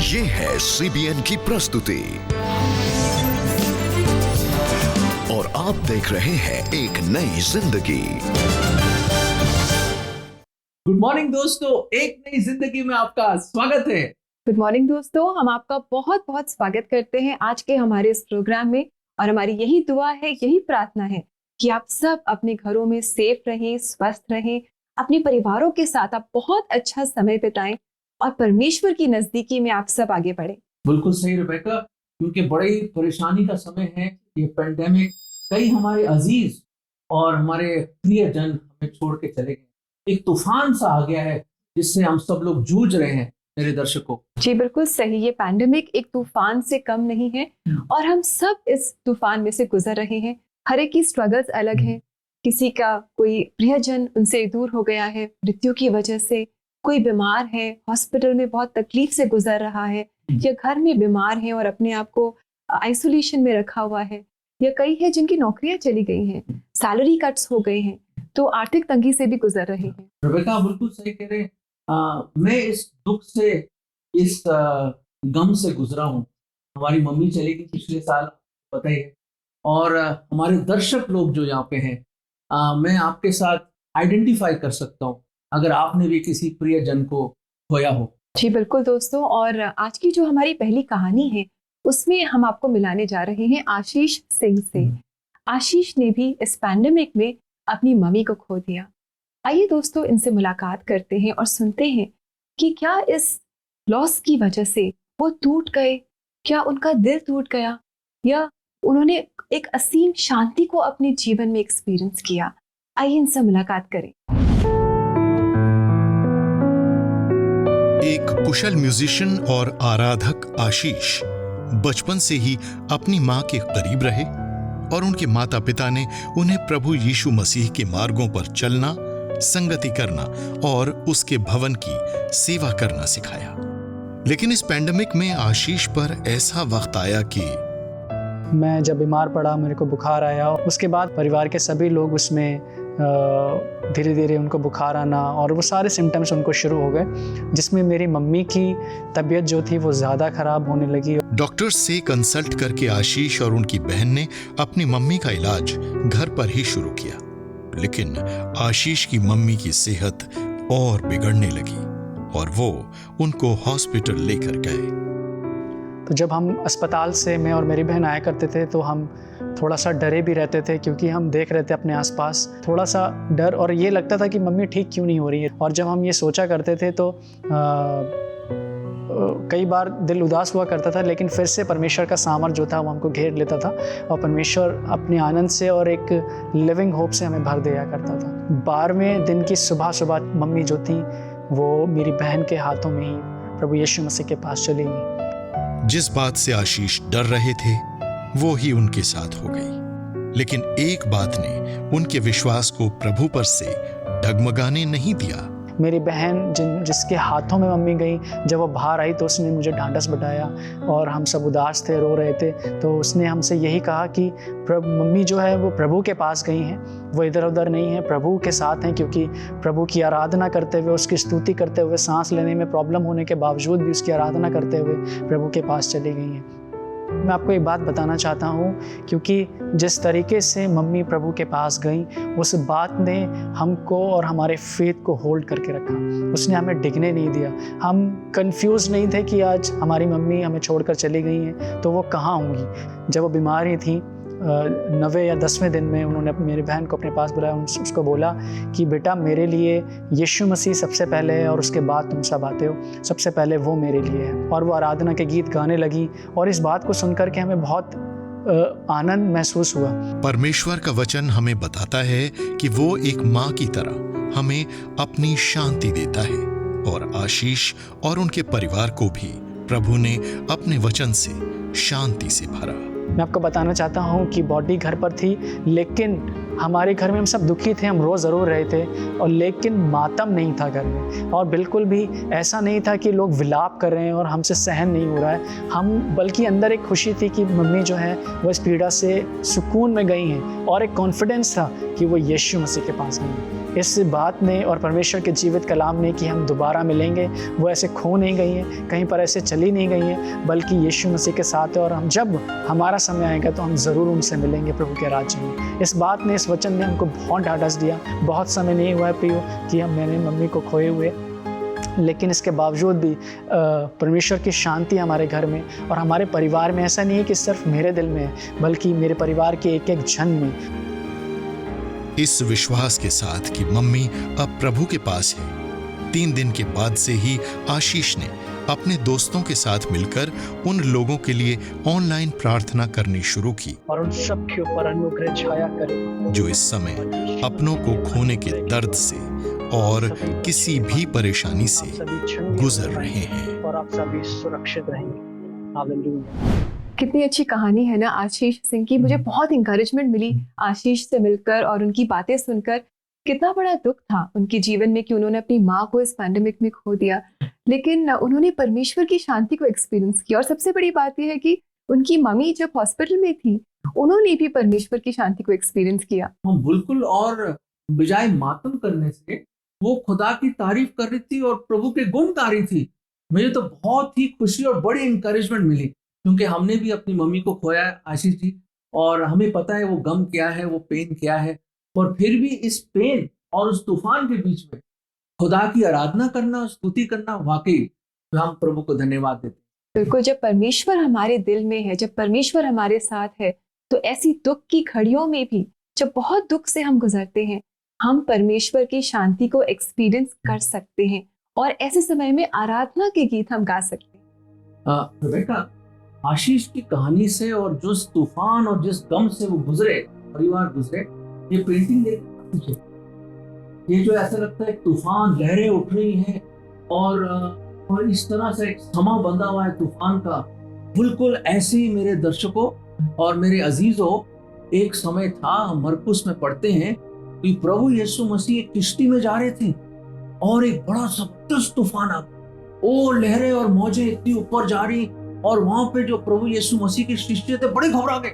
ये है CBN की प्रस्तुति और आप देख रहे हैं एक नई जिंदगी। गुड मॉर्निंग दोस्तों, एक नई जिंदगी में आपका स्वागत है। गुड मॉर्निंग दोस्तों, हम आपका बहुत बहुत स्वागत करते हैं आज के हमारे इस प्रोग्राम में। और हमारी यही दुआ है, यही प्रार्थना है कि आप सब अपने घरों में सेफ रहें, स्वस्थ रहें, अपने परिवारों के साथ आप बहुत अच्छा समय बिताएं और परमेश्वर की नजदीकी में आप सब आगे बढ़ें। बिल्कुल सही रेबेका, क्योंकि बड़ी परेशानी का समय है ये पेंडेमिक। कई हमारे अजीज और हमारे प्रियजन हमें छोड़ के चले गए। एक तूफान सा आ गया है जिससे हम सब लोग जूझ रहे हैं मेरे दर्शकों। जी बिल्कुल सही, ये पैंडेमिक एक तूफान से कम नहीं है और हम सब इस तूफान में से गुजर रहे हैं। हर एक की स्ट्रगल्स अलग हैं। किसी का कोई प्रियजन उनसे दूर हो गया है मृत्यु की वजह से, कोई बीमार है, हॉस्पिटल में बहुत तकलीफ से गुजर रहा है, या घर में बीमार है और अपने आप को आइसोलेशन में रखा हुआ है, या कई है जिनकी नौकरियां चली गई हैं, सैलरी कट्स हो गए हैं, तो आर्थिक तंगी से भी गुजर रहे हैं। रेबेका बिल्कुल सही कह रहे हैं। मैं इस दुख से, इस गम से गुजरा हूँ। हमारी मम्मी चली गई पिछले साल, पता ही है। और हमारे दर्शक लोग जो यहाँ पे हैं, मैं आपके साथ आइडेंटिफाई कर सकता हूँ अगर आपने भी किसी प्रियजन को खोया हो। जी बिल्कुल दोस्तों, और आज की जो हमारी पहली कहानी है उसमें हम आपको मिलाने जा रहे हैं आशीष सिंह से। आशीष ने भी इस पैंडेमिक में अपनी मम्मी को खो दिया। आइए दोस्तों, इनसे मुलाकात करते हैं और सुनते हैं कि क्या इस लॉस की वजह से वो टूट गए, क्या उनका दिल टूट गया, या उन्होंने एक असीम शांति को अपने जीवन में एक्सपीरियंस किया। आइए इनसे मुलाकात करें। एक कुशल म्यूजिशियन और आराधक आशीष बचपन से ही अपनी मां के करीब रहे और उनके माता पिता ने उन्हें प्रभु यीशु मसीह के मार्गों पर चलना, संगति करना और उसके भवन की सेवा करना सिखाया। लेकिन इस पैंडेमिक में आशीष पर ऐसा वक्त आया कि मैं जब बीमार पड़ा, मेरे को बुखार आया। उसके बाद परिवार के सभी लोग उसमें धीरे धीरे उनको बुखार आना और वो सारे सिम्टम्स उनको शुरू हो गए, जिसमें मेरी मम्मी की तबीयत जो थी वो ज़्यादा ख़राब होने लगी। डॉक्टर से कंसल्ट करके आशीष और उनकी बहन ने अपनी मम्मी का इलाज घर पर ही शुरू किया। लेकिन आशीष की मम्मी की सेहत और बिगड़ने लगी और वो उनको हॉस्पिटल लेकर गए। तो जब हम अस्पताल से, मैं और मेरी बहन आया करते थे, तो हम थोड़ा सा डरे भी रहते थे, क्योंकि हम देख रहे थे अपने आसपास थोड़ा सा डर, और ये लगता था कि मम्मी ठीक क्यों नहीं हो रही है। और जब हम ये सोचा करते थे तो कई बार दिल उदास हुआ करता था, लेकिन फिर से परमेश्वर का सामर्थ्य जो था वो हमको घेर लेता था और परमेश्वर अपने आनंद से और एक लिविंग होप से हमें भर दिया करता था। 12वें दिन की सुबह सुबह मम्मी जो थी वो मेरी बहन के हाथों में ही प्रभु यीशु मसीह के पास चली गई। जिस बात से आशीष डर रहे थे वो ही उनके साथ हो गई। लेकिन एक बात ने उनके विश्वास को प्रभु पर से डगमगाने नहीं दिया। मेरी बहन जिसके हाथों में मम्मी गई, जब वो बाहर आई तो उसने मुझे ढांढस बटाया और हम सब उदास थे, रो रहे थे। तो उसने हमसे यही कहा कि मम्मी जो है वो प्रभु के पास गई हैं, वो इधर उधर नहीं है, प्रभु के साथ हैं, क्योंकि प्रभु की आराधना करते हुए, उसकी स्तुति करते हुए, सांस लेने में प्रॉब्लम होने के बावजूद भी उसकी आराधना करते हुए प्रभु के पास चली गई हैं। मैं आपको एक बात बताना चाहता हूँ, क्योंकि जिस तरीके से मम्मी प्रभु के पास गई, उस बात ने हमको और हमारे फेथ को होल्ड करके रखा। उसने हमें डिगने नहीं दिया। हम कंफ्यूज नहीं थे कि आज हमारी मम्मी हमें छोड़कर चली गई हैं तो वो कहाँ होंगी। जब वो बीमार ही थी, 9वें या 10वें दिन में उन्होंने मेरी बहन को अपने पास बुलाया, उसको बोला कि बेटा मेरे लिए यीशु मसीह सबसे पहले है और उसके बाद तुम सब आते हो, सबसे पहले वो मेरे लिए है। और वो आराधना के गीत गाने लगी और इस बात को सुनकर के हमें बहुत आनंद महसूस हुआ। परमेश्वर का वचन हमें बताता है कि वो एक माँ की तरह हमें अपनी शांति देता है और आशीष और उनके परिवार को भी प्रभु ने अपने वचन से शांति से भरा। मैं आपको बताना चाहता हूँ कि बॉडी घर पर थी, लेकिन हमारे घर में हम सब दुखी थे, हम रो ज़रूर रहे थे, और लेकिन मातम नहीं था घर में। और बिल्कुल भी ऐसा नहीं था कि लोग विलाप कर रहे हैं और हमसे सहन नहीं हो रहा है। हम बल्कि अंदर एक खुशी थी कि मम्मी जो है वो इस पीड़ा से सुकून में गई हैं, और एक कॉन्फिडेंस था कि वो यीशु मसीह के पास गई हैं। इस बात ने और परमेश्वर के जीवित कलाम ने कि हम दोबारा मिलेंगे, वो ऐसे खो नहीं गई हैं, कहीं पर ऐसे चली नहीं गई हैं, बल्कि यीशु मसीह के साथ है। और हम जब हमारा समय आएगा तो हम ज़रूर उनसे मिलेंगे प्रभु के राज्य में। इस बात ने, इस वचन ने हमको बहुत ढाढ़स दिया। बहुत समय नहीं हुआ है प्रियो कि मैंने मम्मी को खोए हुए, लेकिन इसके बावजूद भी परमेश्वर की शांति हमारे घर में और हमारे परिवार में। ऐसा नहीं है कि सिर्फ मेरे दिल में है, बल्कि मेरे परिवार के एक एक जन में। इस विश्वास के साथ कि मम्मी अब प्रभु के पास है, 3 दिन के बाद से ही आशीष ने अपने दोस्तों के साथ मिलकर उन लोगों के लिए ऑनलाइन प्रार्थना करनी शुरू की और उन सब के ऊपर अनुग्रह छाया करे जो इस समय अपनों को खोने के दर्द से और किसी भी परेशानी से गुजर रहे हैं। और आप सभी सुरक्षित रहेंगे। हालेलुया। कितनी अच्छी कहानी है ना आशीष सिंह की। मुझे बहुत इंकरेजमेंट मिली आशीष से मिलकर और उनकी बातें सुनकर। कितना बड़ा दुख था उनके जीवन में कि उन्होंने अपनी माँ को इस पैंडेमिक में खो दिया, लेकिन उन्होंने परमेश्वर की शांति को एक्सपीरियंस किया। और सबसे बड़ी बात यह है कि उनकी मम्मी जब हॉस्पिटल में थी, उन्होंने भी परमेश्वर की शांति को एक्सपीरियंस किया। बिल्कुल। और बजाय मातम करने से वो खुदा की तारीफ कर रही थी और प्रभु के गुण गा रही थी। मुझे तो बहुत ही खुशी और बड़ी इंकरेजमेंट मिली, क्योंकि हमने भी अपनी मम्मी को खोया है आशीष जी, और हमें पता है वो गम क्या है, वो पेन क्या है। और फिर भी इस पेन और उस तूफान के बीच में खुदा की आराधना करना, स्तुति करना, वाकई हम प्रभु को धन्यवाद देते हैं। बिल्कुल, जब परमेश्वर हमारे दिल में है, जब परमेश्वर हमारे साथ है, तो ऐसी दुख की घड़ियों में भी, जब बहुत दुख से हम गुजरते हैं, हम परमेश्वर की शांति को एक्सपीरियंस कर सकते हैं और ऐसे समय में आराधना के गीत हम गा सकते हैं। रेबेका, आशीष की कहानी से और जिस तूफान और जिस गम से वो गुजरे, परिवार गुजरे, ये पेंटिंग देख, ये जो ऐसा लगता है तूफान, लहरें उठ रही हैं और इस तरह से एक समा बंधा हुआ है तूफान का। बिल्कुल ऐसे ही मेरे दर्शकों और मेरे अजीजों, एक समय था, हम मरकुस में पढ़ते हैं कि प्रभु यीशु मसीह एक किश्ती में जा रहे थे और एक बड़ा जबरदस्त तूफान आ गया। ओ लहरें और मौजें इतनी ऊपर जा रही, और वहां पे जो प्रभु यीशु मसीह के शिष्य थे बड़े घबरा गए,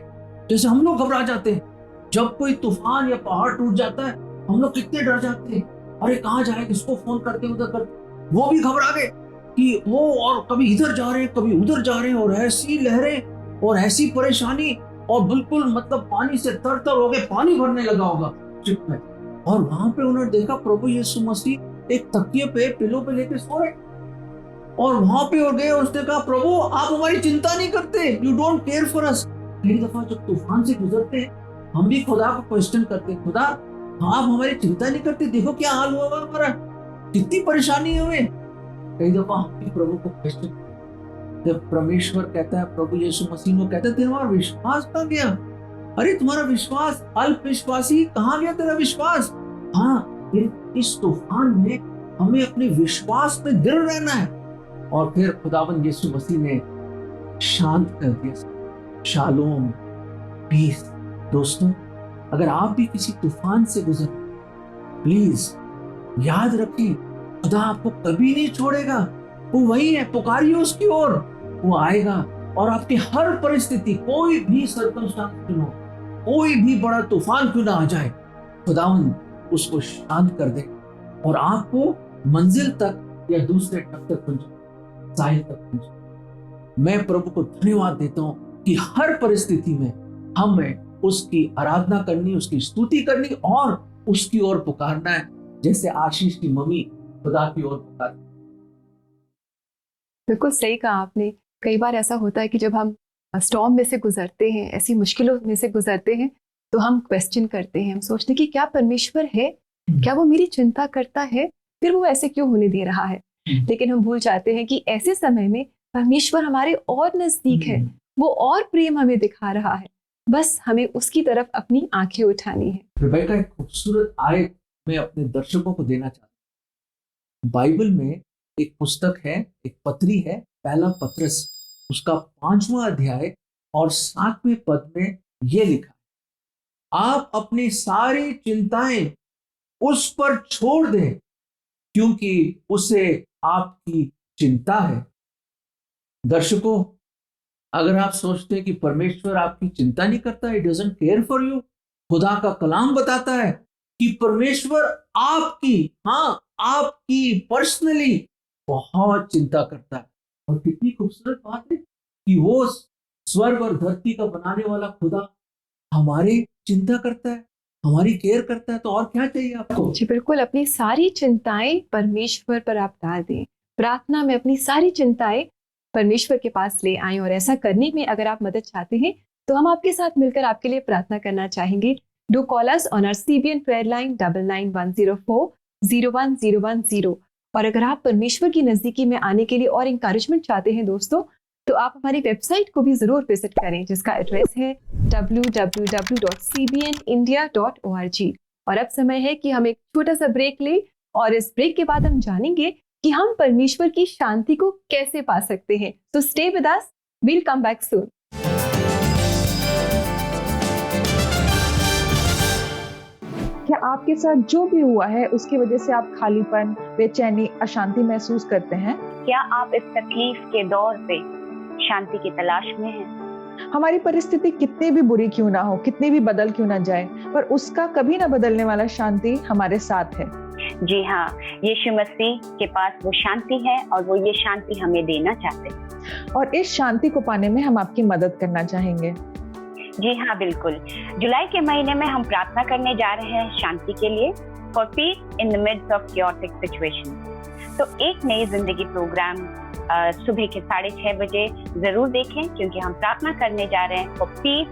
जैसे हम लोग घबरा जाते हैं जब कोई तूफान या पहाड़ टूट जाता है। हम लोग कितने डर जाते हैं, अरे कहाँ जाए, किसको फोन करते उधर करते। वो भी घबरा गए कि वो और कभी इधर जा रहे हैं, कभी उधर जा रहे हैं, और ऐसी लहरें और ऐसी परेशानी, और बिल्कुल मतलब पानी से तर हो गए, पानी भरने लगा होगा शिप में। और वहां पे उन्होंने देखा प्रभु यीशु मसीह एक तकिए पे, पिलो पे लेके सो रहे, और वहां पे और गए और उसने कहा, प्रभु आप हमारी चिंता नहीं करते, you don't care for us. कई दफा जब तूफान से गुजरते हैं, हम भी खुदा को क्वेश्चन करते हैं, खुदा आप हमारी चिंता नहीं करते, देखो क्या हाल हुआ हमारा, कितनी परेशानी है हमें। कई दफा हम भी प्रभु को क्वेश्चन, जब परमेश्वर कहता है, प्रभु यीशु मसीह को कहता है, तुम्हारा विश्वास कहाँ गया? अरे तुम्हारा विश्वास, अल्प विश्वासी, कहाँ गया तेरा विश्वास? हाँ, इस तूफान में हमें अपने विश्वास में दृढ़ रहना है। और फिर खुदावंद यीशु मसीह ने शांत कर दिया। Shalom, peace. दोस्तों, अगर आप भी किसी तूफान से गुजर, प्लीज याद रखें, खुदा आपको कभी नहीं छोड़ेगा। वो वही है, पुकारिए उसकी ओर, वो आएगा और आपकी हर परिस्थिति, कोई भी सर्कमस्टांस क्यों हो, कोई भी बड़ा तूफान क्यों ना आ जाए, खुदावंद उसको शांत कर दे और आपको मंजिल तक या दूसरे तक पहुंचाए, साहिल तक पहुंचाए। मैं प्रभु को धन्यवाद देता हूं कि हर परिस्थिति में हमें उसकी आराधना करनी, उसकी स्तुति करनी और उसकी ओर पुकारना है, जैसे आशीष की मम्मी खुदा की ओर पुकार। बिल्कुल सही कहा आपने। कई बार ऐसा होता है कि जब हम स्टॉर्म में से गुजरते हैं, ऐसी मुश्किलों में से गुजरते हैं, तो हम क्वेश्चन करते हैं, हम सोचते हैं कि क्या परमेश्वर है, क्या वो मेरी चिंता करता है, फिर वो ऐसे क्यों होने दे रहा है। लेकिन हम भूल जाते हैं कि ऐसे समय में परमेश्वर हमारे और नजदीक है, वो और प्रेम हमें दिखा रहा है, बस हमें उसकी तरफ अपनी आंखें उठानी है। रेबेका, एक खूबसूरत आयत मैं अपने दर्शकों को देना चाहता हूँ। बाइबल में एक पुस्तक है, एक पत्री है, पहला पत्रस, उसका 5वां अध्याय और 7वें पद में यह लिखा, आप अपनी सारी चिंताएं उस पर छोड़ दें क्योंकि उसे आपकी चिंता है। दर्शकों, अगर आप सोचते हैं कि परमेश्वर आपकी चिंता नहीं करता, it doesn't care for you, खुदा का कलाम बताता है कि परमेश्वर आपकी, हाँ आपकी पर्सनली बहुत चिंता करता है। और कितनी खूबसूरत बात है कि वो स्वर्ग और धरती का बनाने वाला खुदा हमारी चिंता करता है, हमारी केयर करता है, तो और क्या चाहिए आपको? जी बिल्कुल, अपनी सारी चिंताएं परमेश्वर पर आप डाल दें। प्रार्थना में अपनी सारी चिंताएं परमेश्वर के पास ले आएं, और ऐसा करने में अगर आप मदद चाहते हैं तो हम आपके साथ मिलकर आपके लिए प्रार्थना करना चाहेंगे। Do call us on our CBN prayer line 9910401010। और अगर आप परमेश्वर की नजदीकी में आने के लिए और इंकरेजमेंट चाहते हैं दोस्तों, तो आप हमारी वेबसाइट को भी जरूर विजिट करें, जिसका एड्रेस है www.cbnindia.org। और अब समय है कि हम एक छोटा सा ब्रेक लें, और इस ब्रेक के बाद हम जानेंगे कि हम परमेश्वर की शांति को कैसे पा सकते हैं। तो stay with us, we'll come back soon. क्या आपके साथ जो भी हुआ है उसकी वजह से आप खालीपन, बेचैनी, अशांति महसूस करते हैं? क्या आप इस तकलीफ के दौर पे शांति की तलाश में हैं? हमारी परिस्थिति कितनी भी बुरी क्यों ना हो, कितनी भी बदल क्यों ना जाए, पर उसका कभी ना बदलने वाला शांति हमारे साथ है। जी हाँ, यीशु मसीह के पास वो शांति है और वो ये शांति हमें देना चाहते हैं। और इस शांति को पाने में हम आपकी मदद करना चाहेंगे। जी हाँ, बिल्कुल। जुलाई के महीने में हम प्रार्थना करने जा रहे हैं शांति के लिए, for peace in the midst of chaotic situation. तो एक नई जिंदगी प्रोग्राम सुबह के 6:30 बजे जरूर देखें, क्योंकि हम प्रार्थना करने जा रहे हैं for peace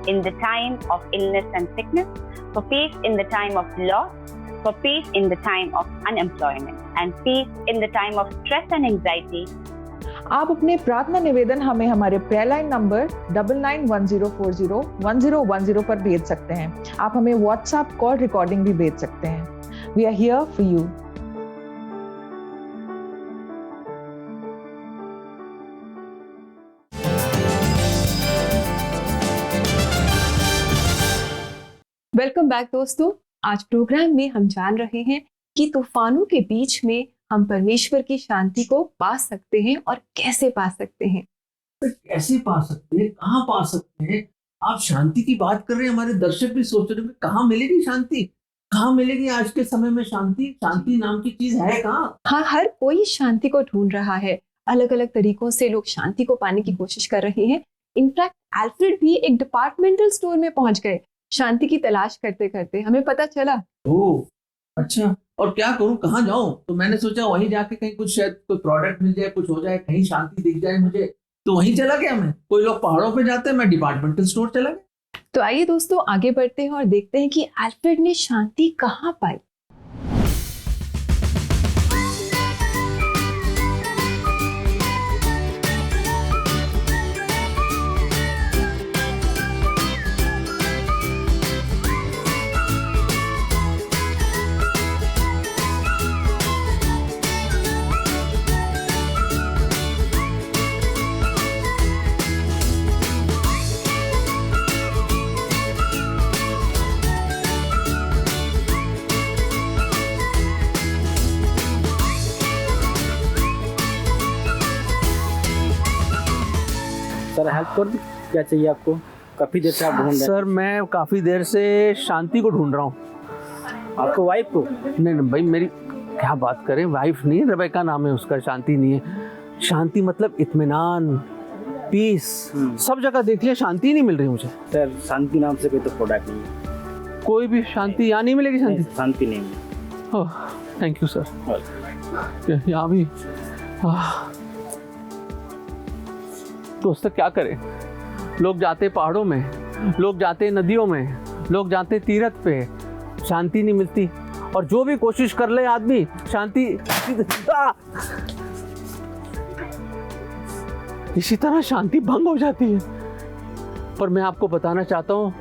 in the time of illness and sickness, for peace in the time of loss, for peace in the time of unemployment and peace in the time of stress and anxiety. आप अपने प्रार्थना निवेदन हमें हमारे prayer line number 9910401010 पर भेज सकते हैं। आप हमें व्हाट्सएप कॉल रिकॉर्डिंग भी भेज सकते हैं। We are here for you. Welcome back दोस्तों। आज प्रोग्राम में हम जान रहे हैं कि तूफानों के बीच में हम परमेश्वर की शांति को पा सकते हैं, और कैसे पा सकते हैं। तो कैसे पा सकते हैं, कहाँ पा सकते हैं? आप शांति की बात कर रहे हैं, हमारे दर्शक भी सोच रहे हैं कहाँ मिलेगी शांति, कहाँ मिलेगी आज के समय में शांति? शांति नाम की चीज है कहाँ? हाँ, हर कोई शांति को ढूंढ रहा है। अलग अलग तरीकों से लोग शांति को पाने की कोशिश कर रहे हैं। इनफैक्ट एल्फ्रेड भी एक डिपार्टमेंटल स्टोर में पहुंच गए शांति की तलाश करते करते, हमें पता चला। ओह अच्छा, और क्या करूं, कहाँ जाऊं? तो मैंने सोचा वहीं जाके कहीं कुछ शायद कोई प्रोडक्ट मिल जाए, कुछ हो जाए, कहीं शांति दिख जाए मुझे, तो वहीं चला गया मैं। कोई लोग पहाड़ों पे जाते हैं, मैं डिपार्टमेंटल स्टोर चला गया। तो आइए दोस्तों आगे बढ़ते हैं और देखते हैं कि एल्फ्रेड ने शांति कहाँ पाई। सर हेल्प कर दूं? क्या चाहिए आपको? काफ़ी देर से आप ढूंढ रहे हैं। सर मैं काफ़ी देर से शांति को ढूंढ रहा हूँ। आपको वाइफ को? नहीं नहीं भाई, मेरी क्या बात करें, वाइफ नहीं है, रेबेका नाम है उसका। शांति नहीं है। शांति मतलब इत्मीनान, पीस। सब जगह देख लिया, शांति नहीं मिल रही मुझे। सर शांति नाम से कोई तो प्रोडक्ट नहीं है। कोई भी शांति यहाँ नहीं मिलेगी? शांति शांति नहीं है। Oh thank you sir. यहाँ भी दोस्तों क्या करें, लोग जाते पहाड़ों में, लोग जाते नदियों में, लोग जाते तीरथ पे, शांति नहीं मिलती। और जो भी कोशिश कर ले आदमी शांति, इसी तरह शांति भंग हो जाती है। पर मैं आपको बताना चाहता हूँ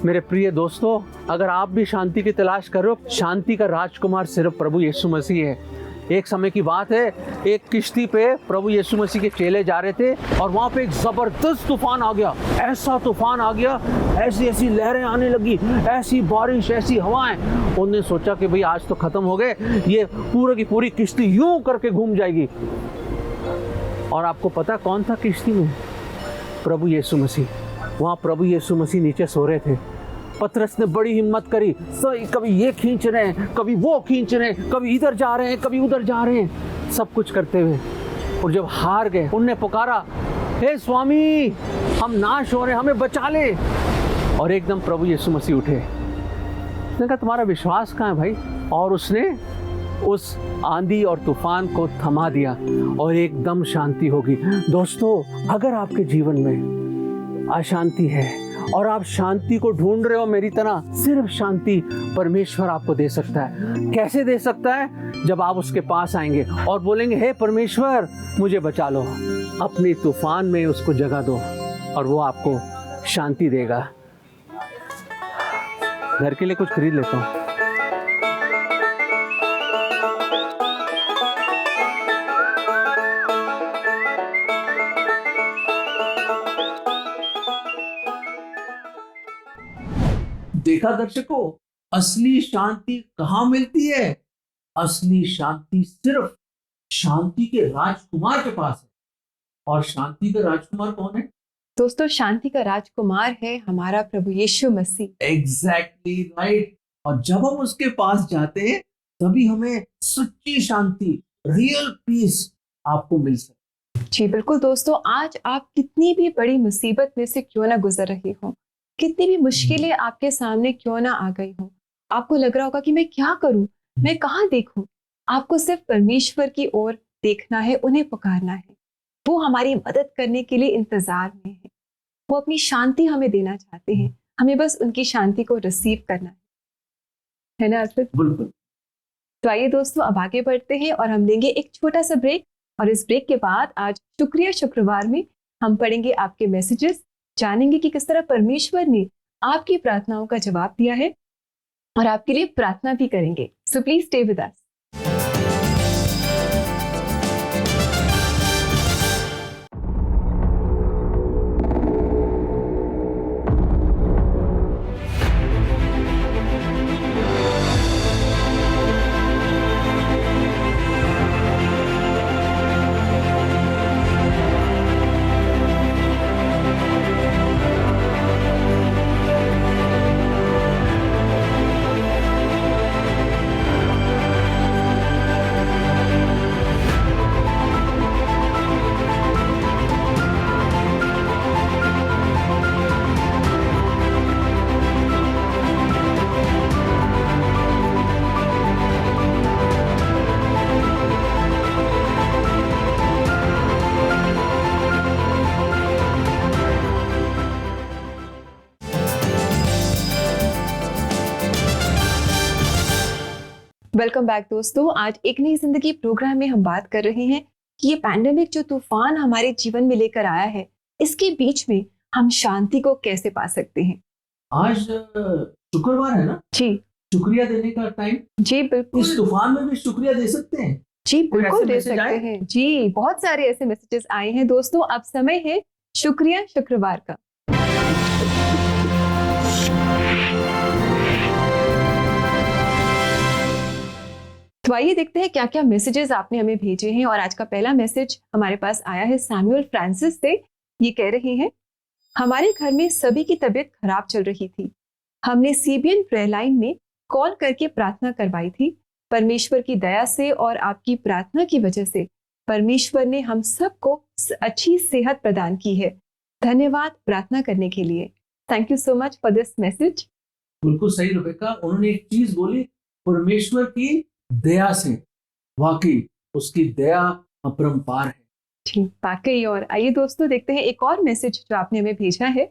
मेरे प्रिय दोस्तों, अगर आप भी शांति की तलाश करो, शांति का राजकुमार सिर्फ प्रभु यीशु मसीह है। एक समय की बात है, एक किश्ती पे प्रभु यीशु मसीह के चेले जा रहे थे और वहाँ पे एक जबरदस्त तूफान आ गया। ऐसा तूफान आ गया, ऐसी ऐसी लहरें आने लगी, ऐसी बारिश, ऐसी हवाएं। उन्होंने सोचा कि भाई आज तो खत्म हो गए, ये पूरी की पूरी किश्ती यूं करके घूम जाएगी। और आपको पता कौन था किश्ती में? प्रभु यीशु मसीह। वहाँ प्रभु यीशु मसीह नीचे सो रहे थे पतरस ने बड़ी हिम्मत करी, सही कभी ये खींच रहे हैं, कभी वो खींच रहे हैं, कभी इधर जा रहे हैं, कभी उधर जा रहे हैं, सब कुछ करते हुए। और जब हार गए, उनने पुकारा, हे स्वामी, हम नाश हो रहे हैं, हमें बचा ले। और एकदम प्रभु यीशु मसीह उठे। उसने कहा, तुम्हारा विश्वास कहाँ है भाई? और उसने उस आंधी और तूफान को थमा दिया और एकदम शांति होगी। दोस्तों, अगर आपके जीवन में अशांति है और आप शांति को ढूंढ रहे हो मेरी तरह, सिर्फ शांति परमेश्वर आपको दे सकता है। कैसे दे सकता है? जब आप उसके पास आएंगे और बोलेंगे, हे परमेश्वर, मुझे बचा लो, अपनी तूफान में उसको जगह दो और वो आपको शांति देगा। घर के लिए कुछ खरीद लेता हूँ। देखा दर्शकों, असली शांति कहाँ मिलती है? असली शांति सिर्फ शांति के राजकुमार के पास है। और शांति का राजकुमार कौन है? दोस्तों, शांति का राजकुमार है हमारा प्रभु यीशु मसीह। Exactly right. और जब हम उसके पास जाते हैं तभी हमें सच्ची शांति, रियल पीस आपको मिल सकती है। जी बिल्कुल दोस्तों, आज आप कितनी भी बड़ी मुसीबत में से क्यों ना गुजर रहे हो, कितनी भी मुश्किलें आपके सामने क्यों ना आ गई हो, आपको लग रहा होगा कि मैं क्या करूं, मैं कहाँ देखूं, आपको सिर्फ परमेश्वर की ओर देखना है, उन्हें पुकारना है। वो हमारी मदद करने के लिए इंतजार में है। वो अपनी शांति हमें देना चाहते हैं, हमें बस उनकी शांति को रिसीव करना है ना अर्पित? बिल्कुल। तो आइए दोस्तों, अब आगे बढ़ते हैं और हम लेंगे एक छोटा सा ब्रेक। और इस ब्रेक के बाद आज शुक्रिया शुक्रवार में हम पढ़ेंगे आपके मैसेजेस, जानेंगे कि किस तरह परमेश्वर ने आपकी प्रार्थनाओं का जवाब दिया है और आपके लिए प्रार्थना भी करेंगे। So please stay with us. Welcome back दोस्तों। आज एक नई जिंदगी प्रोग्राम में हम बात कर रहे हैं कि ये पैंडेमिक जो तूफान हमारे जीवन में लेकर आया है, इसके बीच में हम शांति को कैसे पा सकते हैं। आज शुक्रवार है ना जी, शुक्रिया देने का टाइम। जी बिल्कुल। इस तूफान में भी शुक्रिया दे सकते हैं। जी बिल्कुल दे मैसेज सकते आए? हैं। जी, बहुत सारे ऐसे मैसेजेस आए हैं दोस्तों। अब समय है शुक्रिया शुक्रवार का। तो आइए देखते हैं क्या क्या मैसेजेस आपने हमें भेजे हैं। और आज का पहला मैसेज हमारे पास आया है सैमुअल फ्रांसिस से। ये कह रहे हैं, हमारे घर में सभी की तबीयत खराब चल रही थी। हमने सीबीएन प्रेयर लाइन में कॉल करके प्रार्थना करवाई थी। परमेश्वर की दया से और आपकी प्रार्थना की वजह से परमेश्वर ने हम सबको अच्छी सेहत प्रदान की है। धन्यवाद प्रार्थना करने के लिए। Thank you so much for this message. बिल्कुल सही रुबेका, उन्होंने एक चीज बोली, परमेश्वर की दया से। वाकई उसकी दया अपरंपार है। ठीक, वाकई। और आइए दोस्तों देखते हैं एक और मैसेज जो आपने हमें भेजा है।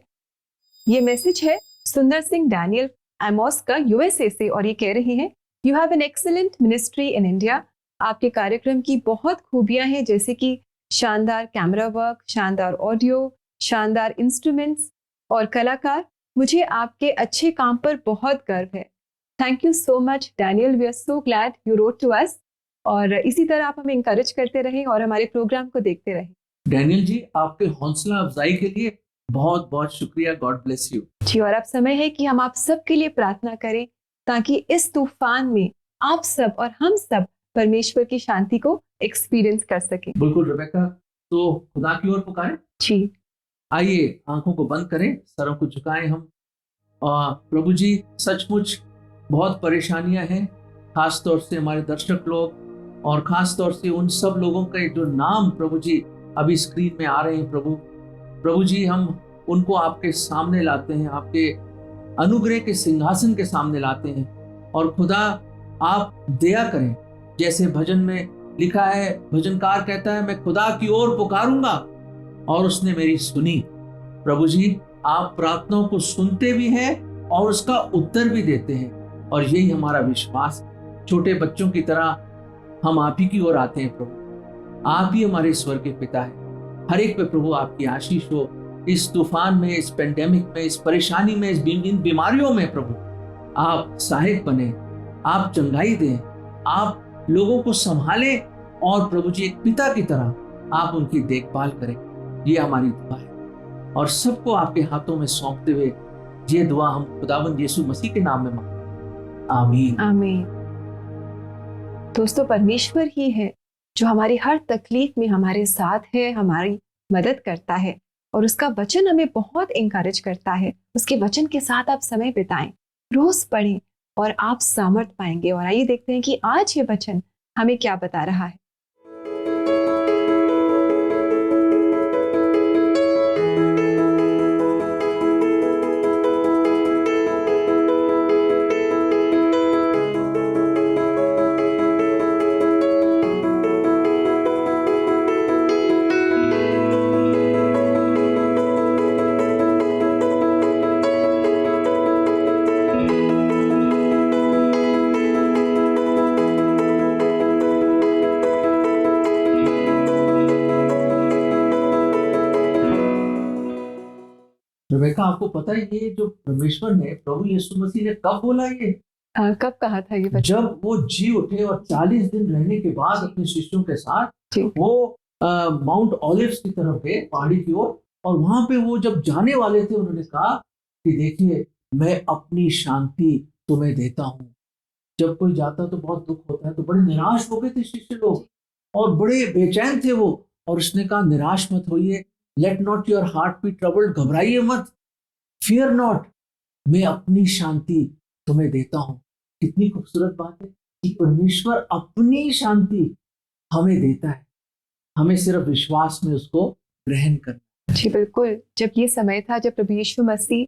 ये मैसेज है सुंदर सिंह डैनियल एमोस का, यूएसए से। और ये कह रहे हैं, you have an excellent ministry in India. आपके कार्यक्रम की बहुत खूबियां हैं, जैसे कि शानदार कैमरा वर्क, शानदार ऑडियो, शानदार इंस्ट्रूमेंट्स और कलाकार। मुझे आपके अच्छे काम पर बहुत गर्व है। Thank you so much Daniel, we are so glad you wrote to us. और इसी तरह आप हमें इंकरेज करते रहें और हमारे प्रोग्राम को देखते रहें। डैनियल जी, आपके हौसला अफजाई के लिए बहुत बहुत शुक्रिया। गॉड ब्लेस यू जी। और अब समय है कि हम आप सब के लिए प्रार्थना करें, ताकि इस तूफान में आप सब और हम सब परमेश्वर की शांति को एक्सपीरियंस कर सकें। बिल्कुल रेबेका, तो खुदा की ओर पुकारें। जी, आइए आंखों को बंद करें, सरों को झुकाएं हम प्रभु जी सचमुच बहुत परेशानियां हैं, खास तौर से हमारे दर्शक लोग और खास तौर से उन सब लोगों के जो नाम प्रभु जी अभी स्क्रीन में आ रहे हैं। प्रभु जी हम उनको आपके सामने लाते हैं, आपके अनुग्रह के सिंहासन के सामने लाते हैं। और खुदा आप दया करें, जैसे भजन में लिखा है, भजनकार कहता है मैं खुदा की ओर पुकारूंगा और उसने मेरी सुनी। प्रभु जी आप प्रार्थनाओं को सुनते भी हैं और उसका उत्तर भी देते हैं, और यही हमारा विश्वास। छोटे बच्चों की तरह हम आप ही की ओर आते हैं प्रभु। आप ही हमारे स्वर्गीय पिता है। हर एक पे प्रभु आपकी आशीष हो, इस तूफान में, इस पेंडेमिक में, इस परेशानी में, इन बीमारियों में प्रभु आप सहायक बने, आप चंगाई दें, आप लोगों को संभालें और प्रभु जी एक पिता की तरह आप उनकी देखभाल करें। ये हमारी दुआ है और सबको आपके हाथों में सौंपते हुए ये दुआ हम खुदावंद यीशु मसीह के नाम में मांगते हैं। आमीन। आमीन। दोस्तों, परमेश्वर ही है जो हमारी हर तकलीफ में हमारे साथ है, हमारी मदद करता है, और उसका वचन हमें बहुत इंकरेज करता है। उसके वचन के साथ आप समय बिताएं, रोज पढ़ें और आप सामर्थ पाएंगे। और आइए देखते हैं कि आज ये वचन हमें क्या बता रहा है। रेबेका, आपको पता है ये जो परमेश्वर ने, प्रभु यीशु मसीह ने कब बोला ये? कब कहा था ये वचन? जब वो जी उठे और 40 दिन रहने के बाद अपने शिष्यों के साथ वो माउंट ऑलिव्स की तरफ गए, पहाड़ी की ओर, और वहां पे वो जब जाने वाले थे उन्होंने कहा कि देखिए मैं अपनी शांति तुम्हें देता हूँ। जब कोई जाता तो बहुत दुख होता है, तो बड़े निराश हो गए थे शिष्य लोग और बड़े बेचैन थे वो, और उसने कहा निराश मत होइए, let not your heart be troubled, घबराइए मत, फियर नॉट, मैं अपनी शांति तुम्हें देता हूं। कितनी खूबसूरत बात है कि परमेश्वर अपनी शांति हमें देता है, हमें सिर्फ विश्वास में उसको ग्रहण करना। जी बिल्कुल। जब ये समय था जब प्रभु यीशु मसीह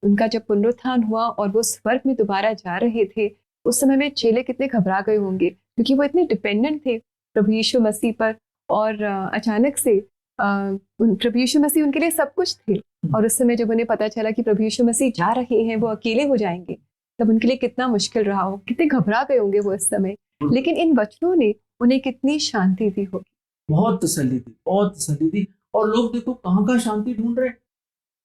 उनका जब पुनरुत्थान हुआ और वो स्वर्ग में दोबारा जा रहे थे, उस समय में चेले कितने घबरा गए होंगे, क्योंकि वो इतने डिपेंडेंट थे प्रभु यीशु मसीह पर, और अचानक से प्रभु यीशु मसीह उनके लिए सब कुछ थे। और उस समय जब उन्हें पता चला कि प्रभु यीशु मसीह जा रहे हैं, वो अकेले हो जाएंगे, तब उनके लिए कितना मुश्किल रहा हो, कितने घबरा गए होंगे वो इस समय। लेकिन इन वचनों ने उन्हें कितनी शांति दी होगी। बहुत तसल्ली दी, बहुत तसल्ली दी। और लोग देखो कहाँ का शांति ढूंढ रहे,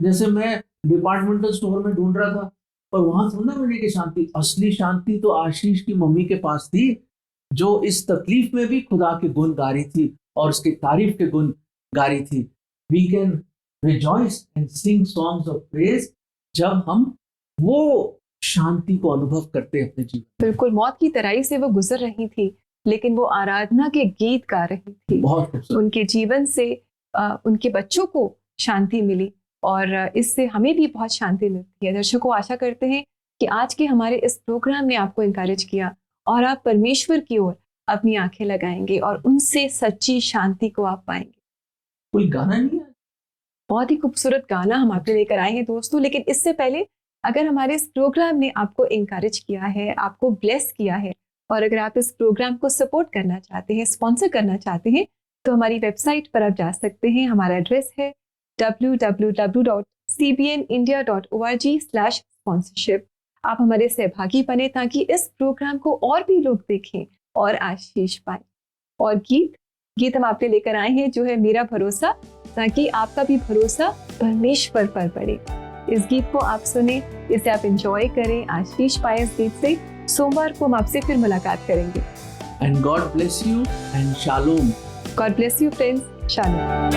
जैसे मैं डिपार्टमेंटल स्टोर में ढूंढ रहा था, पर वहां थोड़ा मिलने की शांति। असली शांति तो आशीष की मम्मी के पास थी, जो इस तकलीफ में भी खुदा के गुण गा रही थी और उसके तारीफ के गुण गा रही थी। We can rejoice and sing songs of praise जब हम वो शांति को अनुभव करते हैं अपने जीवन। बिल्कुल, मौत की तराई से वो गुजर रही थी, लेकिन वो आराधना के गीत गा रही थी। बहुत खूबसूरत। उनके जीवन से उनके बच्चों को शांति मिली, और इससे हमें भी बहुत शांति मिलती है। दर्शकों, आशा करते हैं कि आज के हमारे इस प्रोग्राम ने आपको इंकरेज किया और आप परमेश्वर की ओर अपनी आंखें लगाएंगे और उनसे सच्ची शांति को आप पाएंगे। कोई गाना नहीं है? बहुत ही खूबसूरत गाना हम आपके लेकर आए हैं दोस्तों। लेकिन इससे पहले, अगर हमारे इस प्रोग्राम ने आपको इंकरेज किया है, आपको ब्लेस किया है, और अगर आप इस प्रोग्राम को सपोर्ट करना चाहते हैं, स्पॉन्सर करना चाहते हैं, तो हमारी वेबसाइट पर आप जा सकते हैं। हमारा एड्रेस है www.cbnindia.org/sponsorship। आप हमारे सहभागी बने ताकि इस प्रोग्राम को और भी लोग देखें और आशीष पाएं। और गीत हम आपके लेकर आए हैं, जो है मेरा भरोसा, ताकि आपका भी भरोसा परमेश्वर पर बढ़े। इस गीत को आप सुने, इसे आप एंजॉय करें, आशीष पाए इस गीत से। सोमवार को हम आपसे फिर मुलाकात करेंगे। And God bless you and shalom. God bless you friends. Shalom.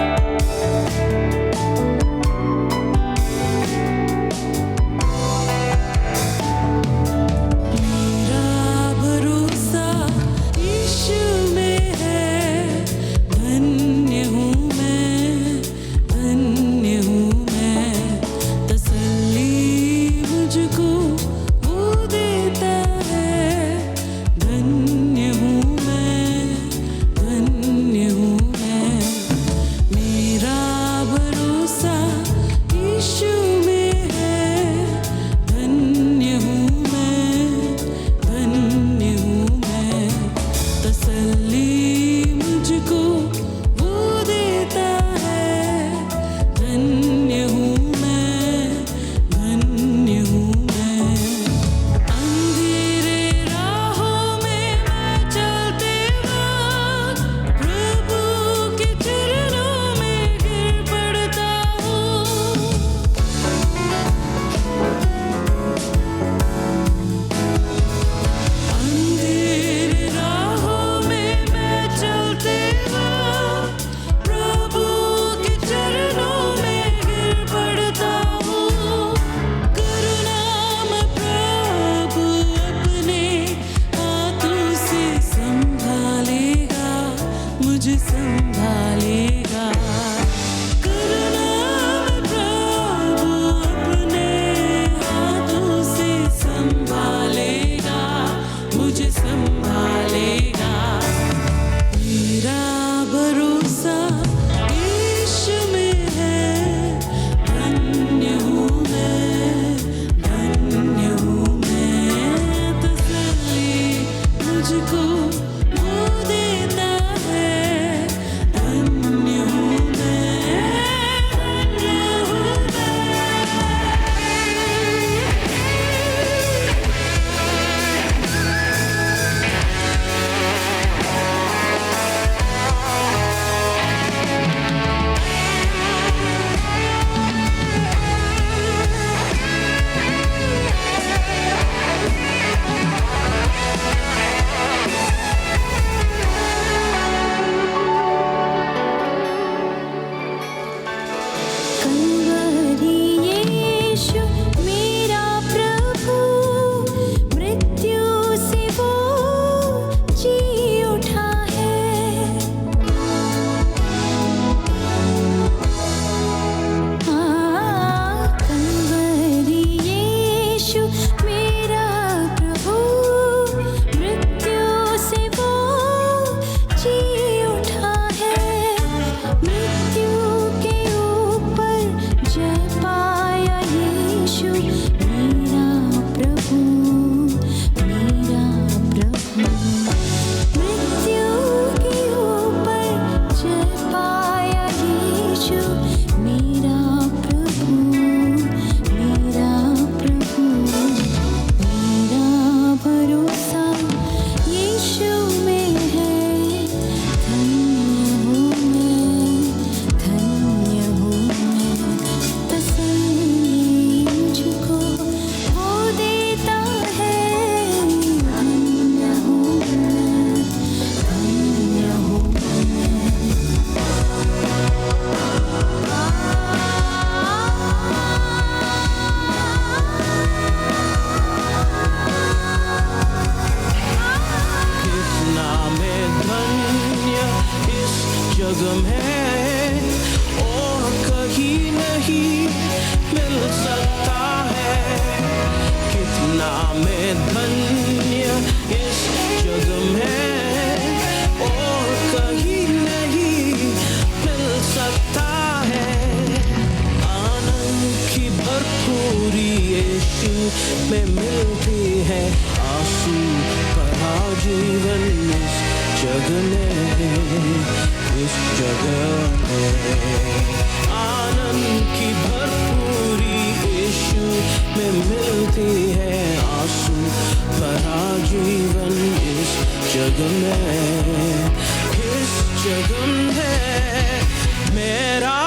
तसल्ली मुझे संभालेगा। करना मैं प्रभु अपने हाथों से संभालेगा, मुझे संभालेगा। मेरा भरोसा यीशु में है, धन्य हूँ मैं, धन्य हूँ मैं। तसल्ली मुझको वो देता है, धन्य हूँ मैं, धन्य हूँ कलवरी यीशु मेरा प्रभु, मृत्यु से वो जी उठा है। कलवरी यीशु मेरा प्रभु, मृत्यु से वो जी उठा है। मृत्यु के ऊपर जय पाया यीशु मेरा प्रभु, मेरा प्रभु। मृत्यु के ऊपर जय पाया यीशु मेरा प्रभु, मेरा प्रभु। मेरा भरोसा यीशु में है, धन्य हूँ मैं, धन्य हूँ मैं। तसल्ली मुझको वो देता है, धन्य हूँ मैं, धन्य हूँ कितना मैं धन्य इस जग में, और कहीं नहीं मिल सकता है। कितना मैं धन्य इस जग में, और कहीं नहीं मिल सकता है। आनंद की भरपूरी यीशु में मिलती है, आंसू भरा जीवन इस जग में, इस जग में। आनंद की भरपूरी यीशु में मिलती है, आंसू भरा जीवन इस जग में, इस जग में। मेरा